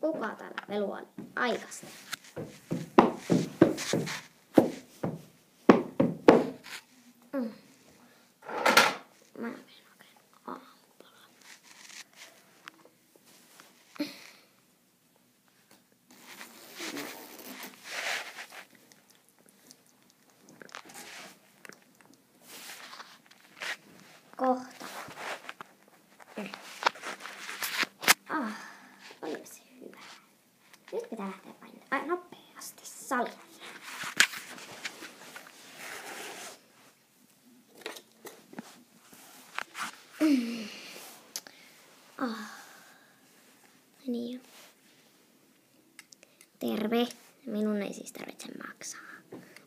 Kuka täällä pelua aikasta? Mä menen oikein aamupalaan. Kohta. Olipa se hyvä. Nyt pitää lähteä painamaan nopeasti salia. Niin jo. Terve. Minun ei siis tarvitse maksaa.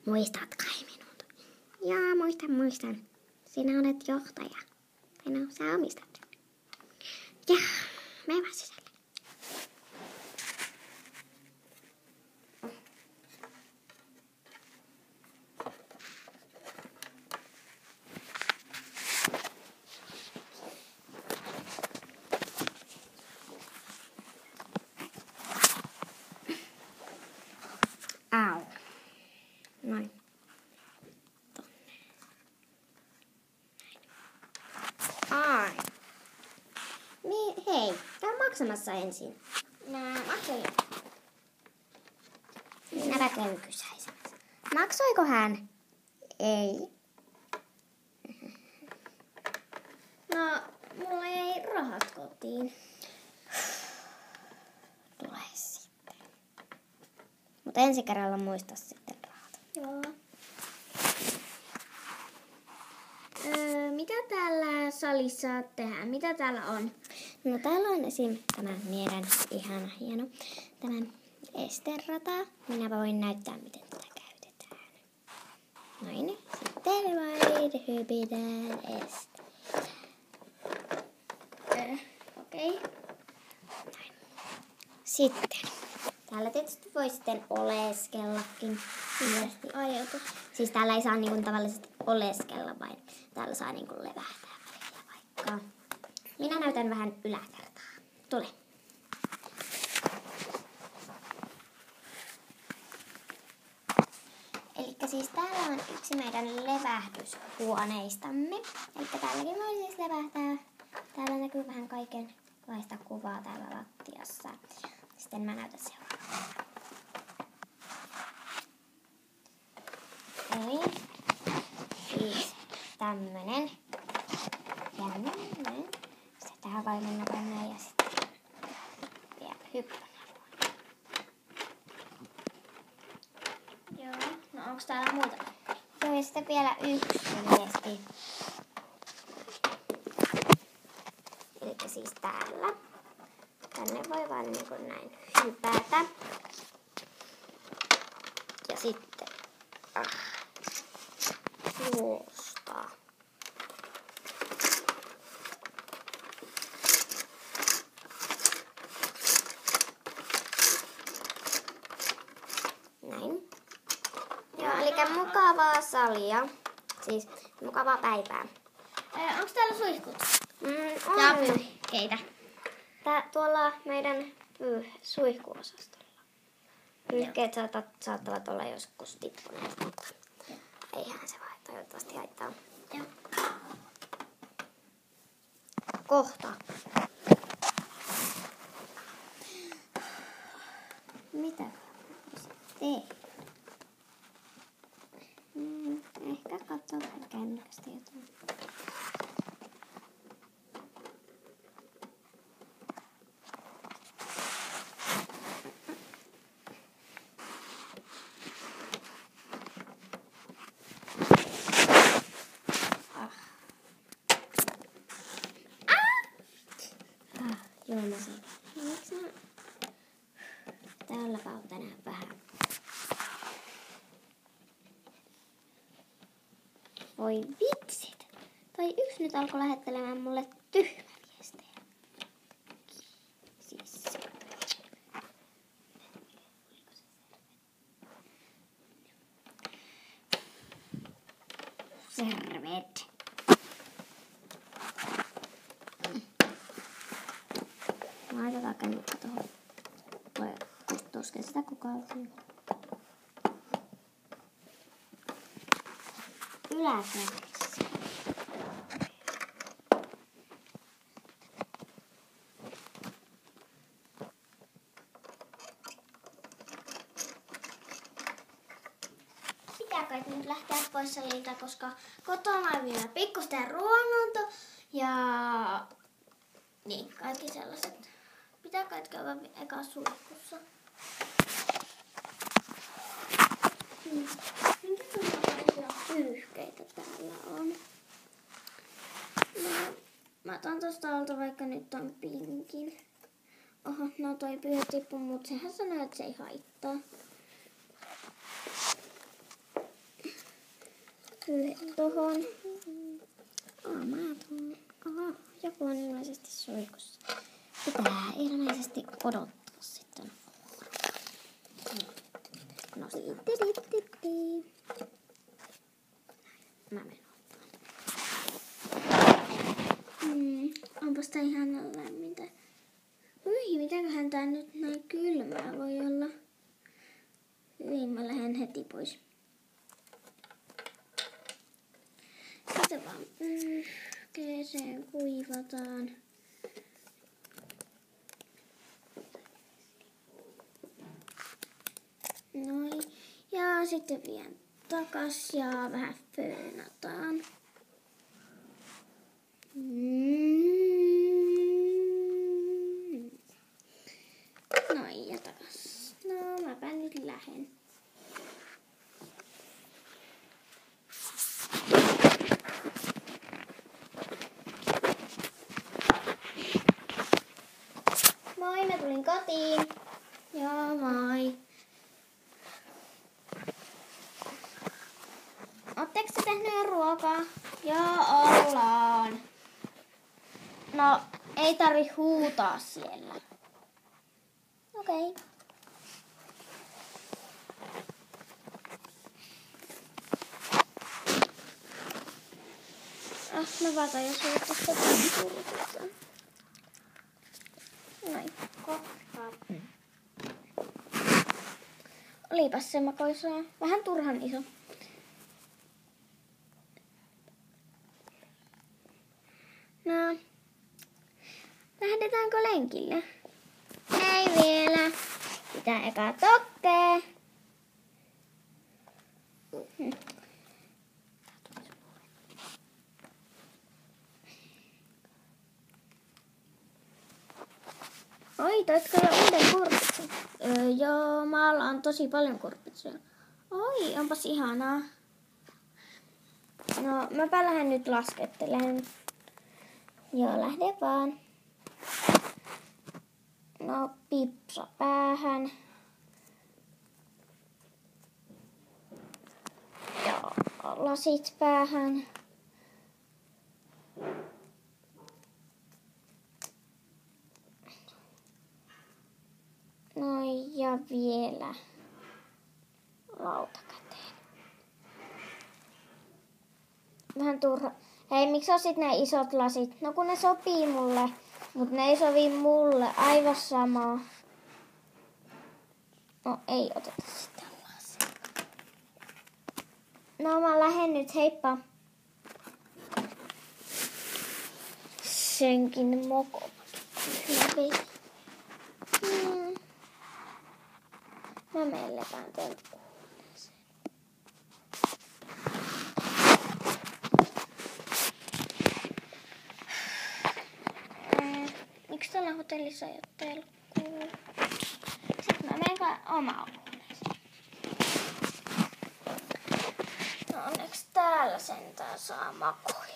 Muistat kai minut? Joo, muistan. Sinä olet johtaja. No, sä omistat. Ja, mene vaan sisälle. Au. Noin. Tonne. Ai. Hei, käy maksamassa ensin. Mä maksoin. Minäpä käyn kysäisemässä. Maksoiko hän? Ei. No, mulla ei rahat kotiin. Tule sitten. Mutta ensi kerralla muista sitten rahat. Joo. Mitä täällä salissa tehdään? Mitä täällä on? No täällä on esim. Tämä meidän ihana hieno tämän esterata. Minä voin näyttää miten tätä käytetään. Noin. Sitten vain hypitään este. Okei. Näin. Sitten. Täällä tietysti voi sitten oleskellakin. Ajatus. Siis täällä ei saa niinku tavallisesti oleskella, vaan täällä saa niinku levähtää välillä vaikka. Minä näytän vähän yläkertaa. Tule. Elikkä siis täällä on yksi meidän levähdyshuoneistamme. Elikkä täälläkin voi siis levähtää. Täällä näkyy vähän kaikenlaista kuvaa täällä lattiassa. Sitten mä näytän seuraavaa. Eli siis tämmönen. Ja näin. Sitten tähän voi mennä tänne ja sitten vielä hyppänä. Joo, no onks täällä muuta? Joo, ja sitten vielä yksi viesti. Elikkä siis täällä. Tänne voi vaan niin kuin näin hypätä. Ja sitten juostaa. Näin. Joo, eli mukavaa salia. Siis mukavaa päivää. Onko täällä suihkut? On. Ja pyyhkeitä. Tuolla meidän suihkuosastolla. Pyyhkeet saattavat olla joskus tippuneet, mutta eihän se vaan toivottavasti haittaa. Joo. Kohta. Mitä tehdä? Ehkä katsoa vähän kännykästä jotain. Joo, mä sain. Miksi mä... Täällä on tänään vähän. Voi vitsit. Toi yksi nyt alkoi lähettelemään mulle tyhmäviestejä. Siis. Servet. Laitetaan kännykkä tuohon. Voi koskea sitä kukaan. Yläkerrassa. Pitääkö nyt lähteä pois salilta, koska kotona on vielä pikkuista ruoananto ja niin, kaikki sellaiset. Pitääkö käydä eka suihkussa? Minkälaisia pyyhkeitä täällä on? No, mä otan tosta alta vaikka nyt ton pinkin. Oho, no toi pyyhe tippu, mut sehän sanoo, että se ei haittaa. Pyyhe tohon. Mä tuun. Oho, joku on ilmeisesti suihkussa. Pitää ilmeisesti odottaa sitten. No sitten. Mä menen onpas tää ihan lämmintä. Ui, mitäköhän tää nyt näin kylmää voi olla. Hyvin, mä lähden heti pois. Sitten vaan pyyhkeeseen kuivataan. Noin. Ja sitten vien takas ja vähän föönataan. Noin ja takas. No mäpä nyt lähen. Moi, mä tulin kotiin. Joo, moi. Ootteko te tehnyt ruokaa? Joo, ollaan. No, ei tarvi huutaa siellä. Okei. Okay. Mä vaatan jos suihkusta tämän. Noin. Olipas se makoisaa. Vähän turhan iso. No, lähdetäänkö lenkille? Ei vielä. Pitää eka tokkea. Oi, toitko jo uuden kurpitsen? Joo, maalla on tosi paljon kurpitsia. Oi, onpas ihanaa. No, mäpä lähden nyt laskettelemaan. Joo, lähde vaan. No, pipsa päähän. Ja lasit päähän. No ja vielä lauta käteen. Vähän turha. Hei, miksi osit ne isot lasit? No kun ne sopii mulle, mutta ne ei sovi mulle. Aivan samaa. No ei oteta sitä lasia. No mä lähden nyt, heippa. Senkin moko. Mä menen lepään tuonne huoneeseen. Miksi tuolla hotellissa ei ole telkkuu? Sitten mä menen omaan huoneeseen. No onneksi täällä sentään saa makoilla.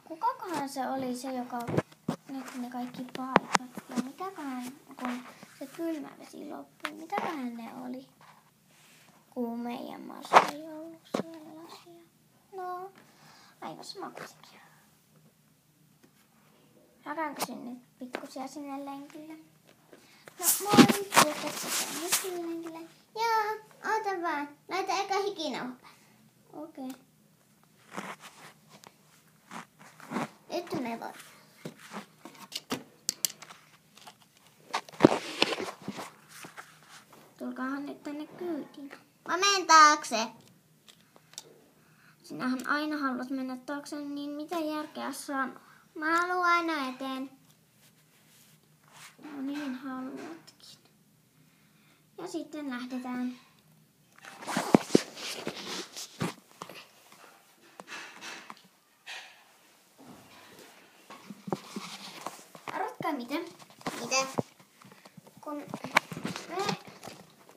Kukakohan se oli se, joka näytti ne kaikki paikat? Ja mitäköhän, kun se kylmä vesi loppui, mitäköhän ne oli? Kun meidän maassa ei ollut sellaisia. No, aivan sama kuitenkin. Hakaankö sinne pikkusia sinne lenkille? No moi, tuossa sitä nyt lenkille. Joo, oota vaan. Laita eka hikinauha päälle. Okei. taakse. Sinähän aina haluat mennä taakse, niin mitä järkeä sanoa? Mä haluan aina eteen. No niin haluatkin. Ja sitten lähdetään. Arvatkaa mitä? Mitä? Kun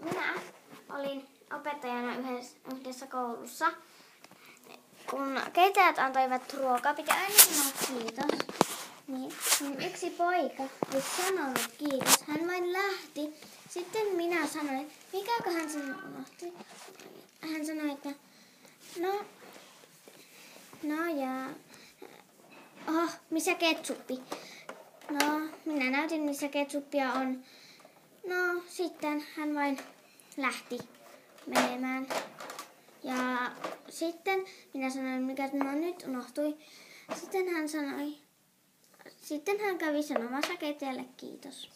minä olin opettajana yhdessä koulussa, kun keittäjät antoivat ruokaa, piti aina sanoa kiitos. Niin yksi poika ei sanonut kiitos, hän vain lähti. Sitten minä sanoin, mikäköhän sen unohti? Hän sanoi, että missä ketsuppi? No, minä näytin, missä ketsuppia on. No, sitten hän vain lähti menemään. Ja sitten minä sanoin, mikä nyt unohtui. Sitten hän kävi sanomassa keittäjälle kiitos.